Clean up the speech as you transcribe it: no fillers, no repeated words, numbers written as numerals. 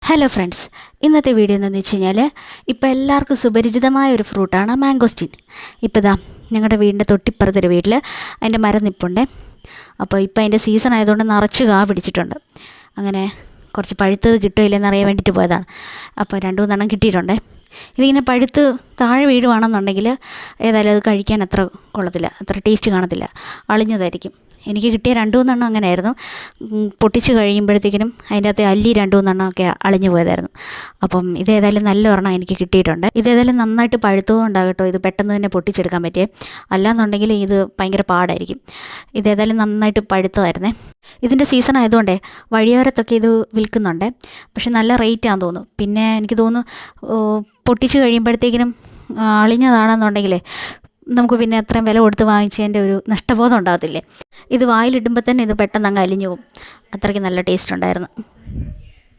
Hello friends, ഇന്നത്തെ video എന്താണെന്ന് വെച്ച് കഴിഞ്ഞാൽ ഇപ്പോൾ എല്ലാവർക്കും സുപരിചിതമായ ഒരു ഫ്രൂട്ടാണ് മാംഗോസ്റ്റീൻ. ഇപ്പോൾ ഇതാ ഞങ്ങളുടെ വീടിൻ്റെ തൊട്ടിപ്പുറത്തൊരു വീട്ടിൽ അതിൻ്റെ മരം നിൽപ്പുണ്ട്. അപ്പോൾ ഇപ്പോൾ അതിൻ്റെ സീസൺ ആയതുകൊണ്ട് നിറച്ച് കാ പിടിച്ചിട്ടുണ്ട്. അങ്ങനെ കുറച്ച് പഴുത്തത് കിട്ടുമോ ഇല്ലെന്ന് അറിയാൻ വേണ്ടിയിട്ട് പോയതാണ്. അപ്പോൾ 2-3 കിട്ടിയിട്ടുണ്ട്. ഇതിങ്ങനെ പഴുത്ത് താഴെ വീഴുവാണെന്നുണ്ടെങ്കിൽ ഏതായാലും അത് കഴിക്കാൻ അത്ര കൊള്ളത്തില്ല, അത്ര ടേസ്റ്റ് കാണത്തില്ല, അളിഞ്ഞതായിരിക്കും. എനിക്ക് കിട്ടിയ 2-3 അങ്ങനെയായിരുന്നു. പൊട്ടിച്ച് കഴിയുമ്പോഴത്തേക്കിനും അതിൻ്റെ അകത്തെ അല്ലി 2-3 ഒക്കെ അളിഞ്ഞു പോയതായിരുന്നു. അപ്പം ഇതേതായാലും നല്ല ഒരെണ്ണം എനിക്ക് കിട്ടിയിട്ടുണ്ട്. ഇതേതായാലും നന്നായിട്ട് പഴുത്തതുകൊണ്ടാകട്ടോ ഇത് പെട്ടെന്ന് തന്നെ പൊട്ടിച്ചെടുക്കാൻ പറ്റിയേ. അല്ലാന്നുണ്ടെങ്കിൽ ഇത് ഭയങ്കര പാടായിരിക്കും. ഇതേതായാലും നന്നായിട്ട് പഴുത്തതായിരുന്നേ. ഇതിൻ്റെ സീസൺ ആയതുകൊണ്ടേ വഴിയോരത്തൊക്കെ ഇത് വിൽക്കുന്നുണ്ട്. പക്ഷെ നല്ല റേറ്റാണെന്ന് തോന്നുന്നു. പിന്നെ എനിക്ക് തോന്നുന്നു പൊട്ടിച്ച് കഴിയുമ്പോഴത്തേക്കിനും അളിഞ്ഞതാണെന്നുണ്ടെങ്കിലേ നമുക്ക് പിന്നെ അത്രയും വില കൊടുത്ത് വാങ്ങിച്ചതിൻ്റെ ഒരു നഷ്ടബോധം ഉണ്ടാകത്തില്ലേ. ഇത് വായിലിടുമ്പോൾ തന്നെ ഇത് പെട്ടെന്ന് അങ്ങ് അലിഞ്ഞു പോകും. അത്രയ്ക്ക് നല്ല ടേസ്റ്റ് ഉണ്ടായിരുന്നു.